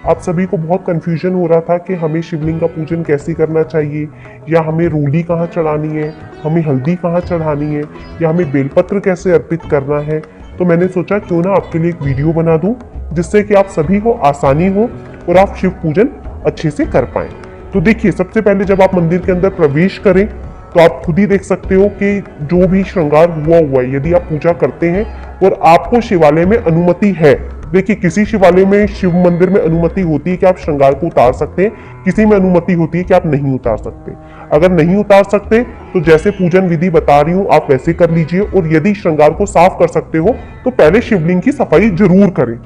आप सभी को बहुत कंफ्यूजन हो रहा था कि हमें शिवलिंग का पूजन कैसे करना चाहिए, या हमें रोली कहाँ चढ़ानी है, हमें हल्दी कहाँ चढ़ानी है, या हमें बेलपत्र कैसे अर्पित करना है। तो मैंने सोचा क्यों ना आपके लिए एक वीडियो बना दूं, जिससे कि आप सभी को आसानी हो और आप शिव पूजन अच्छे से कर पाएं। तो देखिए, सबसे पहले जब आप मंदिर के अंदर प्रवेश करें तो आप खुद ही देख सकते हो कि जो भी श्रृंगार हुआ है, यदि आप पूजा करते हैं और आपको शिवालय में अनुमति है, देखिए किसी शिवालय में, शिव मंदिर में अनुमति होती है कि आप श्रृंगार को उतार सकते हैं, किसी में अनुमति होती है कि आप नहीं उतार सकते। अगर नहीं उतार सकते तो जैसे पूजन विधि बता रही हूं आप वैसे कर लीजिए, और यदि श्रृंगार को साफ कर सकते हो तो पहले शिवलिंग की सफाई जरूर करें।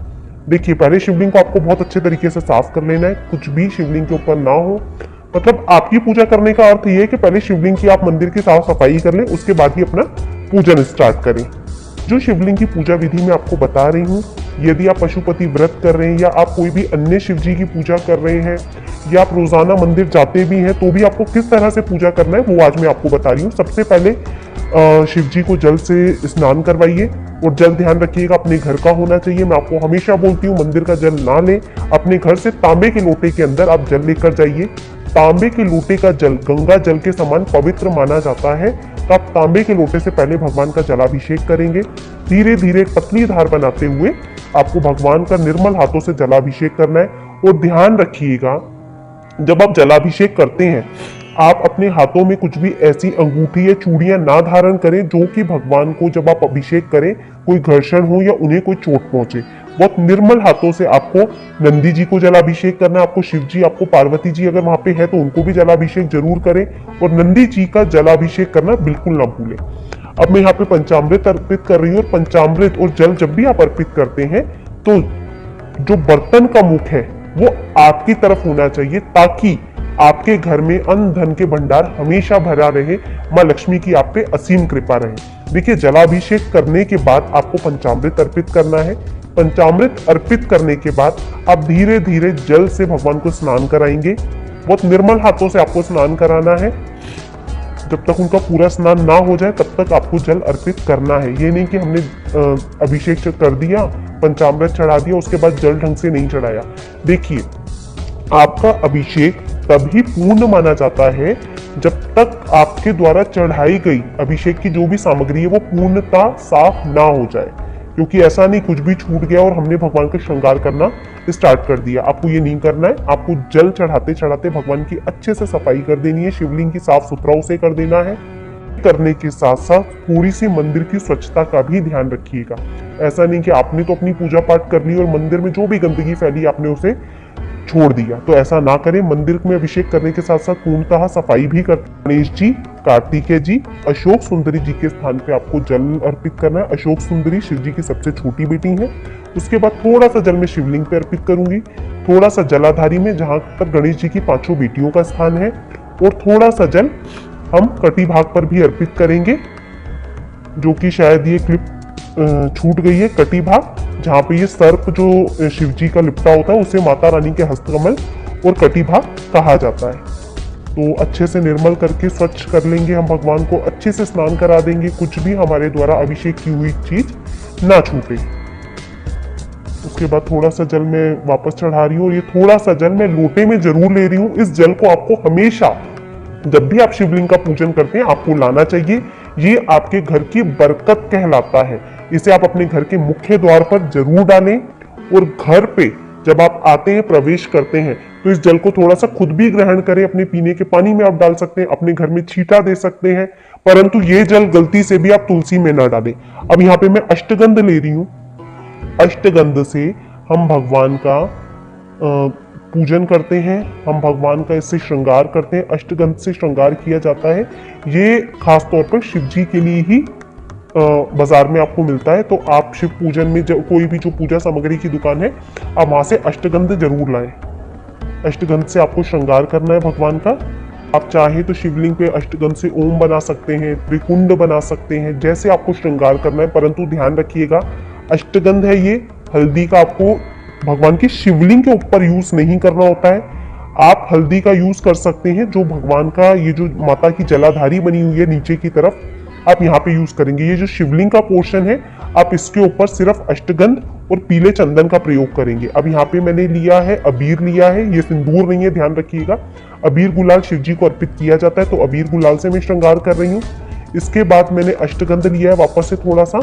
देखिए, पहले शिवलिंग को आपको बहुत अच्छे तरीके से साफ कर लेना है, कुछ भी शिवलिंग के ऊपर ना हो। मतलब आपकी पूजा करने का अर्थ ये है कि पहले शिवलिंग की आप मंदिर की साफ सफाई कर लें, उसके बाद ही अपना पूजन स्टार्ट करें। जो शिवलिंग की पूजा विधि मैं आपको बता रही हूँ, यदि आप पशुपति व्रत कर रहे हैं या आप कोई भी अन्य शिव जी की पूजा कर रहे हैं, या आप रोजाना मंदिर जाते भी हैं, तो भी आपको किस तरह से पूजा करना है वो आज मैं आपको बता रही हूँ। सबसे पहले शिव जी को जल से स्नान करवाइए, और जल ध्यान रखिएगा अपने घर का होना चाहिए। मैं आपको हमेशा बोलती हूँ मंदिर का जल ना लें, अपने घर से तांबे के लोटे के अंदर आप जल लेकर जाइए। तांबे के लोटे का जल गंगा जल के समान पवित्र माना जाता है, तो आप तांबे के लोटे से पहले भगवान का जलाभिषेक करेंगे। धीरे धीरे पतली धार बनाते हुए आपको भगवान का निर्मल हाथों से जलाभिषेक करना है। और ध्यान रखिएगा, जब आप जलाभिषेक करते हैं आप अपने हाथों में कुछ भी ऐसी अंगूठी या चूड़ियां ना धारण करें जो कि भगवान को जब आप अभिषेक करें कोई घर्षण हो या उन्हें कोई चोट पहुंचे। बहुत निर्मल हाथों से आपको नंदी जी को जलाभिषेक करना है, आपको शिव जी, आपको पार्वती जी अगर वहां पे है तो उनको भी जलाभिषेक जरूर करें, और नंदी जी का जलाभिषेक करना बिल्कुल ना भूलें। अब मैं यहाँ पे पंचामृत अर्पित कर रही हूँ, और पंचामृत और जल जब भी आप अर्पित करते हैं तो जो बर्तन का मुख है वो आपकी तरफ होना चाहिए, ताकि आपके घर में अन्न धन के भंडार हमेशा भरा रहे, माँ लक्ष्मी की आप पे असीम कृपा रहे। देखिए, जलाभिषेक करने के बाद आपको पंचामृत अर्पित करना है। पंचामृत अर्पित करने के बाद आप धीरे धीरे जल से भगवान को स्नान कराएंगे। बहुत निर्मल हाथों से आपको स्नान कराना है। जब तक उनका पूरा स्नान ना हो जाए तब तक आपको जल अर्पित करना है। ये नहीं कि हमने अभिषेक कर दिया, पंचामृत चढ़ा दिया, उसके बाद जल ढंग से नहीं चढ़ाया। देखिए, आपका अभिषेक तभी पूर्ण माना जाता है जब तक आपके द्वारा चढ़ाई गई अभिषेक की जो भी सामग्री है वो पूर्णता साफ ना हो जाए, क्योंकि ऐसा नहीं कुछ भी छूट गया और हमने भगवान का श्रृंगार करना स्टार्ट कर दिया। आपको ये नहीं करना है। आपको जल चढ़ाते चढ़ाते भगवान की अच्छे से सफाई कर देनी है, शिवलिंग की साफ सुथरा उसे कर देना है। करने के साथ साथ थोड़ी सी मंदिर की स्वच्छता का भी ध्यान रखिएगा। ऐसा नहीं कि आपने तो अपनी पूजा पाठ कर ली और मंदिर में जो भी गंदगी फैली आपने उसे छोड़ दिया, तो ऐसा ना करें। मंदिर में अभिषेक करने के साथ साथ पूर्णतः सफाई भी कर। गणेश जी, कार्तिकेय जी, अशोक सुंदरी जी के स्थान पे आपको जल अर्पित करना है। अशोक सुंदरी शिव जी की सबसे छोटी बेटी है। उसके बाद थोड़ा सा जल में शिवलिंग पे अर्पित करूंगी, थोड़ा सा जलाधारी में जहां पर गणेश जी की 5 बेटियों का स्थान है, और थोड़ा सा जल हम कटी भाग पर भी अर्पित करेंगे, जो कि शायद ये क्लिप छूट गई है। कटी भाग, जहाँ पे ये सर्प जो शिव जी का लिपटा होता है उसे माता रानी के हस्तकमल और कटी भाग कहा जाता है। तो अच्छे से निर्मल करके स्वच्छ कर लेंगे हम, भगवान को अच्छे से स्नान करा देंगे, कुछ भी हमारे द्वारा अभिषेक की हुई चीज ना छूटे। उसके बाद थोड़ा सा जल मैं वापस चढ़ा रही हूँ, और ये थोड़ा सा जल मैं लोटे में जरूर ले रही हूँ। इस जल को आपको हमेशा जब भी आप शिवलिंग का पूजन करते हैं आपको लाना चाहिए। ये आपके घर की बरकत कहलाता है। इसे आप अपने घर के मुख्य द्वार पर जरूर डालें, और घर पे जब आप आते हैं, प्रवेश करते हैं, तो इस जल को थोड़ा सा खुद भी ग्रहण करें। अपने पीने के पानी में आप डाल सकते हैं, अपने घर में छींटा दे सकते हैं, परंतु ये जल गलती से भी आप तुलसी में ना डालें। अब यहाँ पे मैं अष्टगंध ले रही हूँ। अष्टगंध से हम भगवान का पूजन करते हैं, हम भगवान का इससे श्रृंगार करते हैं। अष्टगंध से श्रृंगार किया जाता है। ये खास तौर पर शिव जी के लिए ही बाजार में आपको मिलता है। तो आप शिव पूजन में कोई भी जो पूजा सामग्री की दुकान है, आप वहां से अष्टगंध जरूर लाएं। अष्टगंध से आपको श्रृंगार करना है भगवान का। आप चाहे तो शिवलिंग पे अष्टगंध से ओम बना सकते हैं, त्रिकुंड बना सकते हैं, जैसे आपको श्रृंगार करना है। परंतु ध्यान रखिएगा, अष्टगंध है ये, हल्दी का आपको भगवान की शिवलिंग के ऊपर यूज नहीं करना होता है। आप हल्दी का यूज कर सकते हैं, जो भगवान का ये जो माता की जलाधारी बनी हुई है नीचे की तरफ, आप यहाँ पे यूज करेंगे। ये जो शिवलिंग का पोर्शन है, आप इसके ऊपर सिर्फ अष्टगंध और पीले चंदन का प्रयोग करेंगे। अब यहाँ पे मैंने लिया है अबीर लिया है, ये सिंदूर नहीं है, ध्यान रखिएगा। अबीर गुलाल शिव जी को अर्पित किया जाता है, तो अबीर गुलाल से मैं श्रृंगार कर रही हूँ। इसके बाद मैंने अष्टगंध लिया है वापस से थोड़ा सा,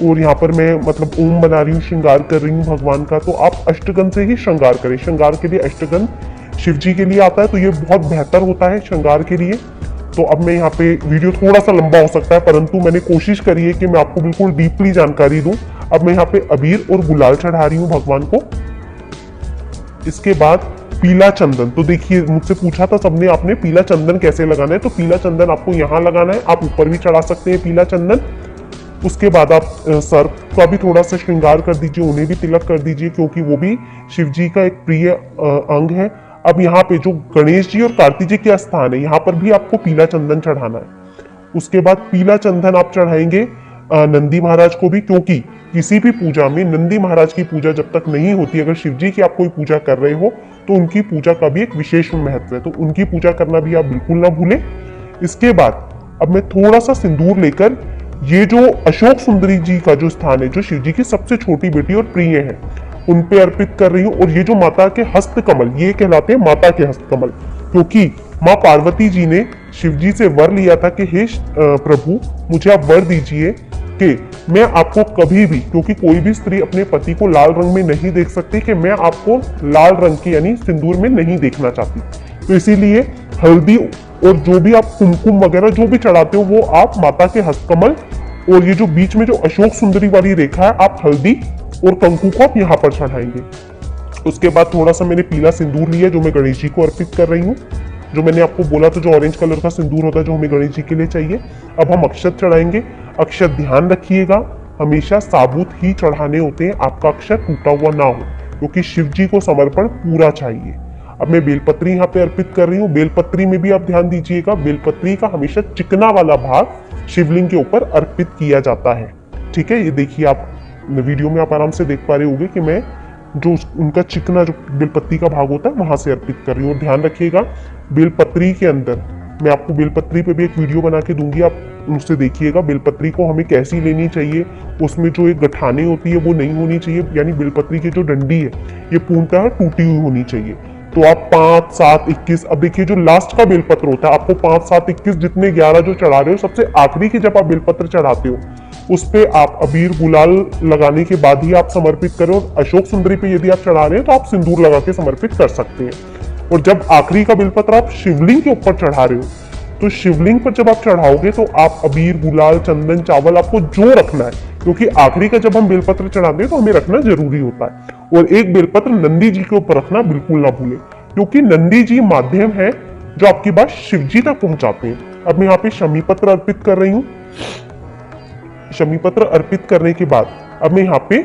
और यहाँ पर मैं मतलब ओम बना रही हूँ, श्रृंगार कर रही हूँ भगवान का। तो आप अष्टगंध से ही श्रृंगार करें। श्रृंगार के लिए अष्टगंध शिव जी के लिए आता है, तो ये बहुत बेहतर होता है श्रृंगार के लिए। तो अब मैं यहाँ पे वीडियो थोड़ा सा लंबा हो सकता है, परंतु मैंने कोशिश करी है कि मैं आपको बिल्कुल डीपली जानकारी दूं। अब मैं यहाँ पे अबीर और गुलाल चढ़ा रही हूँ भगवान को। इसके बाद पीला चंदन, तो देखिए मुझसे पूछा था सबने आपने पीला चंदन कैसे लगाना है, तो पीला चंदन आपको यहाँ लगाना है, आप ऊपर भी चढ़ा सकते हैं पीला चंदन। उसके बाद आप सर का भी थोड़ा सा श्रृंगार कर दीजिए, उन्हें भी तिलक कर दीजिए, क्योंकि वो भी शिव जी का एक प्रिय अंग है। अब यहाँ पे जो गणेश जी और कार्तिक जी के स्थान है, यहाँ पर भी आपको पीला चंदन चढ़ाना है। उसके बाद पीला चंदन आप चढ़ाएंगे नंदी महाराज को भी, क्योंकि किसी भी पूजा में नंदी महाराज की पूजा जब तक नहीं होती, अगर शिव जी की आप कोई पूजा कर रहे हो तो उनकी पूजा का भी एक विशेष महत्व है, तो उनकी पूजा करना भी आप बिल्कुल ना भूलें। इसके बाद अब मैं थोड़ा सा सिंदूर लेकर ये जो अशोक सुंदरी जी का जो स्थान है, जो शिव जी की सबसे छोटी बेटी और प्रिय है, उन पे अर्पित कर रही हूँ। और ये जो माता के हस्त कमल, ये कहलाते हैं माता के हस्त कमल, क्योंकि माँ पार्वती जी ने शिव जी से वर लिया था कि हे प्रभु मुझे आप वर दीजिए कि मैं आपको कभी भी, क्योंकि कोई भी स्त्री अपने पति को लाल रंग में नहीं देख सकती, कि मैं आपको लाल रंग के यानी सिंदूर में नहीं देखना चाहती, तो इसीलिए हल्दी और जो भी आप कुमकुम वगैरह जो भी चढ़ाते हो वो आप माता के हस्तकमल, और ये जो बीच में जो अशोक सुंदरी वाली रेखा है, आप हल्दी और कंकु को आप यहाँ पर चढ़ाएंगे। उसके बाद थोड़ा सा मैंने पीला सिंदूर लिया जो मैं गणेश जी को अर्पित कर रही हूँ, जो मैंने आपको बोला था जो ऑरेंज कलर का सिंदूर होता है जो हमें गणेश जी के लिए चाहिए। अब हम अक्षत चढ़ाएंगे। अक्षत ध्यान रखिएगा हमेशा साबुत ही चढ़ाने होते हैं, आपका अक्षत टूटा हुआ ना हो, क्योंकि शिव जी को समर्पण पूरा चाहिए। अब मैं बेलपत्री यहाँ पे अर्पित कर रही हूँ। बेलपत्री में भी आप ध्यान दीजिएगा, बेलपत्री का हमेशा चिकना वाला भाग शिवलिंग के ऊपर अर्पित किया जाता है। ठीक है, ये देखिए आप वीडियो में आप आराम से देख पा रहे होंगे कि मैं जो उनका चिकना जो बेलपत्री का भाग होता है वहां से अर्पित कर रही हूँ। और ध्यान रखिएगा बेलपत्री के अंदर मैं आपको बेलपत्री पे भी एक वीडियो बना के दूंगी, आप उससे देखिएगा बेलपत्री को हमें कैसी लेनी चाहिए। उसमें जो एक गठाने होती है वो नहीं होनी चाहिए, यानी बेलपत्री की जो डंडी है ये पूर्णतः टूटी हुई होनी चाहिए। तो आप 5, 7, 21, अब देखिए जो लास्ट का बेलपत्र होता है आपको 5, 7, 21 जितने 11 जो चढ़ा रहे हो, सबसे आखिरी की जब आप बेलपत्र चढ़ाते हो उस पे आप अबीर गुलाल लगाने के बाद ही आप समर्पित करें। और अशोक सुंदरी पे यदि आप चढ़ा रहे हैं तो आप सिंदूर लगा के समर्पित कर सकते हैं। और जब आखिरी का बेलपत्र आप शिवलिंग के ऊपर चढ़ा रहे हो, तो शिवलिंग पर जब आप चढ़ाओगे तो आप अबीर गुलाल चंदन चावल आपको जो रखना है, क्योंकि आखिरी का जब हम बेलपत्र चढ़ाते हैं तो हमें रखना जरूरी होता है। और एक बेलपत्र नंदी जी के ऊपर रखना बिल्कुल ना भूलें, क्योंकि नंदी जी माध्यम है जो आपकी बात शिव जी तक पहुंचाते हैं। अब मैं यहाँ पे शमी पत्र अर्पित कर रही हूँ। शमी पत्र अर्पित करने के बाद अब मैं यहाँ पे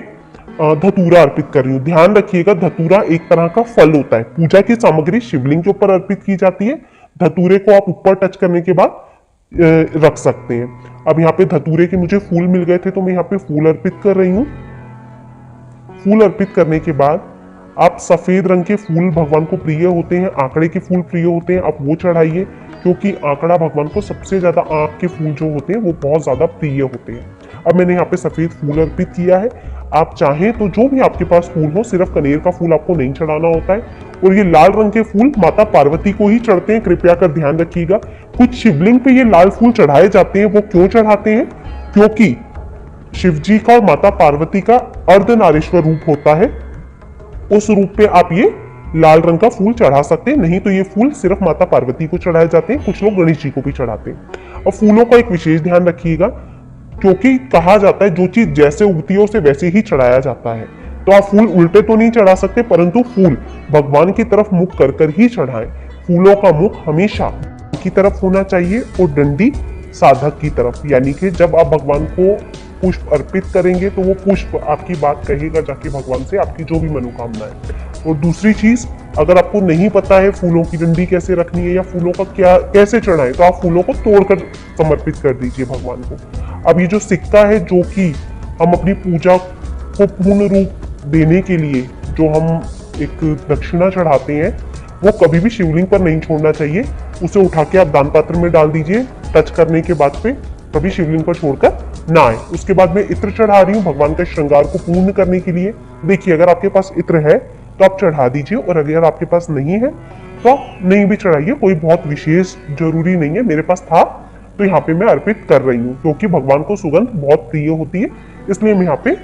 धतूरा अर्पित कर रही हूँ। ध्यान रखिएगा धतूरा एक तरह का फल होता है। पूजा की सामग्री शिवलिंग के ऊपर अर्पित की जाती है, धतूरे को आप ऊपर टच करने के बाद रख सकते हैं। अब यहाँ पे धतूरे के मुझे फूल मिल गए थे तो मैं यहाँ पे फूल अर्पित कर रही हूँ। फूल अर्पित करने के बाद आप सफेद रंग के फूल भगवान को प्रिय होते हैं, आंकड़े के फूल प्रिय होते हैं, आप वो चढ़ाइए, क्योंकि आंकड़ा भगवान को सबसे ज्यादा आंख के फूल जो होते हैं वो बहुत ज्यादा प्रिय होते हैं। अब मैंने यहाँ पे सफेद फूल अर्पित किया है। आप चाहें तो जो भी आपके पास फूल हो, सिर्फ कनेर का फूल आपको नहीं चढ़ाना होता है। और ये लाल रंग के फूल माता पार्वती को ही चढ़ते हैं, कृपया कर ध्यान रखिएगा। कुछ शिवलिंग पे ये लाल फूल चढ़ाए जाते हैं, वो क्यों चढ़ाते हैं? क्योंकि शिव जी का और माता पार्वती का अर्धनारीश्वर रूप होता है, उस रूप पे आप ये लाल रंग का फूल चढ़ा सकते हैं। नहीं तो ये फूल सिर्फ माता पार्वती को चढ़ाए जाते हैं, कुछ लोग गणेश जी को भी चढ़ाते हैं। और फूलों का एक विशेष ध्यान रखिएगा, क्योंकि कहा जाता है जो चीज जैसे उगती है उसे वैसे ही चढ़ाया जाता है। तो आप फूल उल्टे तो नहीं चढ़ा सकते, परंतु फूल भगवान की तरफ मुख कर कर ही चढ़ाएं। फूलों का मुख हमेशा की तरफ होना चाहिए और डंडी साधक की तरफ, यानी कि जब आप भगवान को पुष्प अर्पित करेंगे तो वो पुष्प आपकी बात कहेगा जाके भगवान से, आपकी जो भी मनोकामना है। और दूसरी चीज, अगर आपको नहीं पता है फूलों की डंडी कैसे रखनी है या फूलों का क्या कैसे चढ़ाएं, तो आप फूलों को तोड़कर समर्पित कर दीजिए भगवान को। अब ये जो सिक्का है जो कि हम अपनी पूजा को पूर्ण रूप देने के लिए जो हम एक दक्षिणा चढ़ाते हैं, वो कभी भी शिवलिंग पर नहीं छोड़ना चाहिए। उसे उठा के आप दान पात्र में डाल दीजिए, टच करने के बाद पे कभी शिवलिंग पर छोड़कर ना आए। उसके बाद मैं इत्र चढ़ा रही हूँ भगवान के श्रृंगार को पूर्ण करने के लिए। देखिए, अगर आपके पास इत्र है तो आप चढ़ा दीजिए, और अगर आपके पास नहीं है तो आप नहीं भी चढ़ाइए, कोई बहुत विशेष जरूरी नहीं है। मेरे पास था तो यहाँ पे मैं अर्पित कर रही हूँ, क्योंकि भगवान को सुगंध बहुत प्रिय होती है, इसलिए मैं यहाँ पे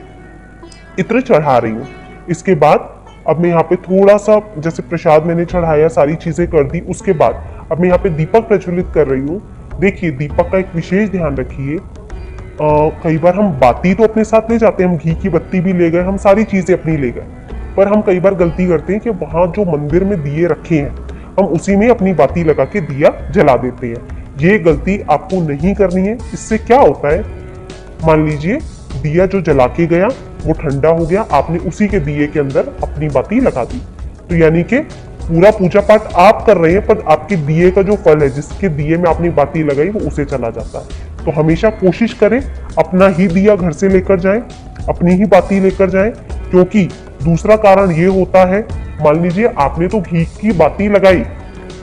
इत्र चढ़ा रही हूँ। इसके बाद अब मैं यहाँ पे थोड़ा सा, जैसे प्रसाद मैंने चढ़ाया, सारी चीजें कर दी, उसके बाद अब मैं यहाँ पे दीपक प्रज्वलित कर रही हूँ। देखिए, दीपक का एक विशेष ध्यान रखिए। कई बार हम बाती तो अपने साथ ले जाते हैं, हम घी की बत्ती भी ले गए, हम सारी चीजें अपनी ले गए, पर हम कई बार गलती करते हैं कि वहां जो मंदिर में दिए रखे हैं हम उसी में अपनी बाती लगा के दिया जला देते हैं। ये गलती आपको नहीं करनी है। इससे क्या होता है, मान लीजिए दिया जो जला के गया वो ठंडा हो गया, आपने उसी के दिए के अंदर अपनी बाती लगा दी, तो यानी कि पूरा पूजा पाठ आप कर रहे हैं, पर आपके दिए का जो फल है, जिसके दिए में आपने बाती लगाई, वो उसे चला जाता है। तो हमेशा कोशिश करें अपना ही दिया घर से लेकर जाएं, अपनी ही बाती लेकर जाएं, क्योंकि दूसरा कारण ये होता है, मान लीजिए आपने तो घी की बाती लगाई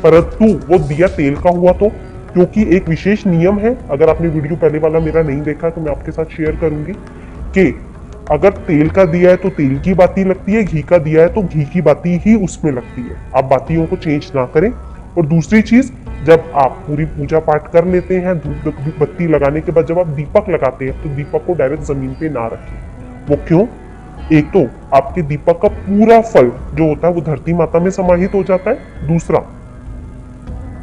परंतु वो दिया तेल का हुआ, तो क्योंकि एक विशेष नियम है, अगर आपने वीडियो पहले वाला मेरा नहीं देखा तो मैं आपके साथ शेयर करूंगी कि अगर तेल का दिया है तो तेल की बाती लगती है, घी का दिया है तो घी की बाती ही उसमें लगती है। आप बातियों को चेंज ना करें। और दूसरी चीज, जब आप पूरी पूजा पाठ कर लेते हैं, धूप बत्ती लगाने के बाद जब आप दीपक लगाते हैं तो दीपक को डायरेक्ट जमीन पे ना रखें। वो क्यों? एक तो आपके दीपक का पूरा फल जो होता है वो धरती माता में समाहित हो जाता है, दूसरा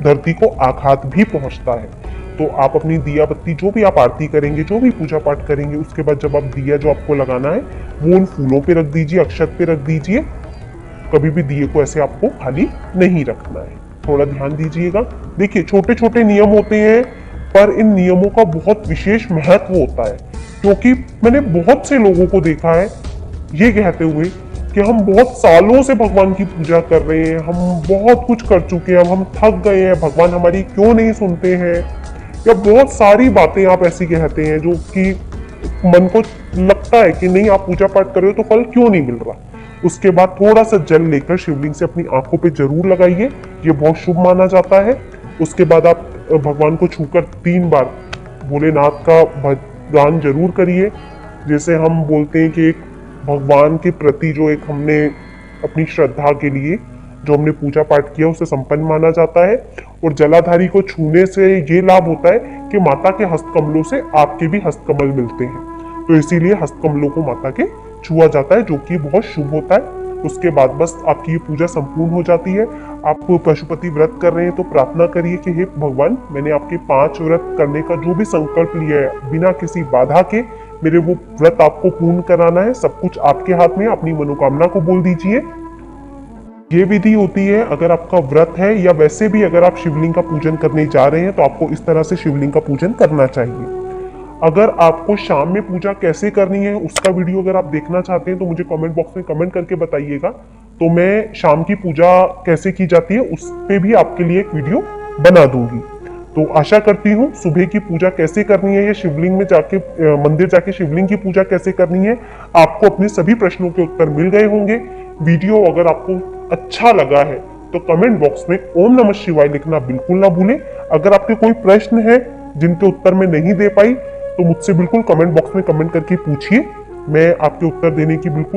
धरती को आघात भी पहुंचता है। तो आप अपनी दिया बत्ती, जो भी आप आरती करेंगे, जो भी पूजा पाठ करेंगे, उसके बाद जब आप दिया जो आपको लगाना है वो उन फूलों पे रख दीजिए, अक्षत पे रख दीजिए। कभी भी दिए को ऐसे आपको खाली नहीं रखना है, थोड़ा ध्यान दीजिएगा। देखिए, छोटे छोटे नियम होते हैं, पर इन नियमों का बहुत विशेष महत्व होता है, क्योंकि मैंने बहुत से लोगों को देखा है ये कहते हुए कि हम बहुत सालों से भगवान की पूजा कर रहे हैं, हम बहुत कुछ कर चुके हैं, अब हम थक गए हैं, भगवान हमारी क्यों नहीं सुनते हैं, या बहुत सारी बातें आप ऐसी कहते हैं जो कि मन को लगता है कि नहीं, आप पूजा पाठ कर रहे हो तो फल क्यों नहीं मिल रहा। उसके बाद थोड़ा सा जल लेकर शिवलिंग से अपनी आंखों पे जरूर लगाइए, ये बहुत शुभ माना जाता है। उसके बाद आप भगवान को छूकर 3 बार भोलेनाथ का गान जरूर करिए। जैसे हम बोलते हैं कि एक भगवान के प्रति जो एक हमने अपनी श्रद्धा के लिए जो हमने पूजा पाठ किया उसे संपन्न माना जाता है। और जलाधारी को छूने से ये लाभ होता है कि माता के हस्तकमलों से आपके भी हस्तकमल मिलते हैं, तो इसीलिए हस्तकमलों को माता के छुआ जाता है, जो कि बहुत शुभ होता है। उसके बाद बस आपकी ये पूजा संपूर्ण हो जाती है। आप पशुपति व्रत कर रहे हैं तो प्रार्थना करिए कि हे भगवान, मैंने आपके 5 व्रत करने का जो भी संकल्प लिया है, बिना किसी बाधा के मेरे वो व्रत आपको पूर्ण कराना है। सब कुछ आपके हाथ में, अपनी मनोकामना को बोल दीजिए। ये विधि होती है अगर आपका व्रत है, या वैसे भी अगर आप शिवलिंग का पूजन करने जा रहे हैं तो आपको इस तरह से शिवलिंग का पूजन करना चाहिए। अगर आपको शाम में पूजा कैसे करनी है उसका वीडियो अगर आप देखना चाहते हैं तो मुझे कमेंट बॉक्स में कमेंट करके बताइएगा, तो मैं शाम की पूजा कैसे की जाती है उस पे भी आपके लिए एक वीडियो बना दूंगी। तो आशा करती हूँ सुबह की पूजा कैसे करनी है, या शिवलिंग में जाके मंदिर जाके शिवलिंग की पूजा कैसे करनी है, आपको अपने सभी प्रश्नों के उत्तर मिल गए होंगे। वीडियो अगर आपको अच्छा लगा है तो कमेंट बॉक्स में ओम नमः शिवाय लिखना बिल्कुल ना भूलें। अगर आपके कोई प्रश्न है जिनके उत्तर मैं नहीं दे पाई तो मुझसे बिल्कुल कमेंट बॉक्स में कमेंट करके पूछिए, मैं आपके उत्तर देने की बिल्कुल